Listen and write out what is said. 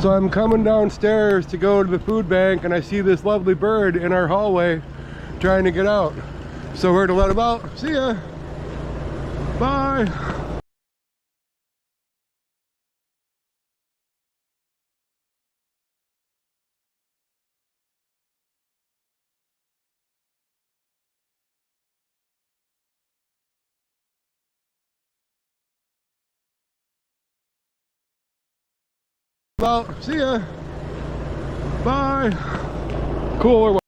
So I'm coming downstairs to go to the food bank, and I see this lovely bird in our hallway trying to get out. So we're to let him out. See ya. Bye. Well, see ya. Bye. Cool.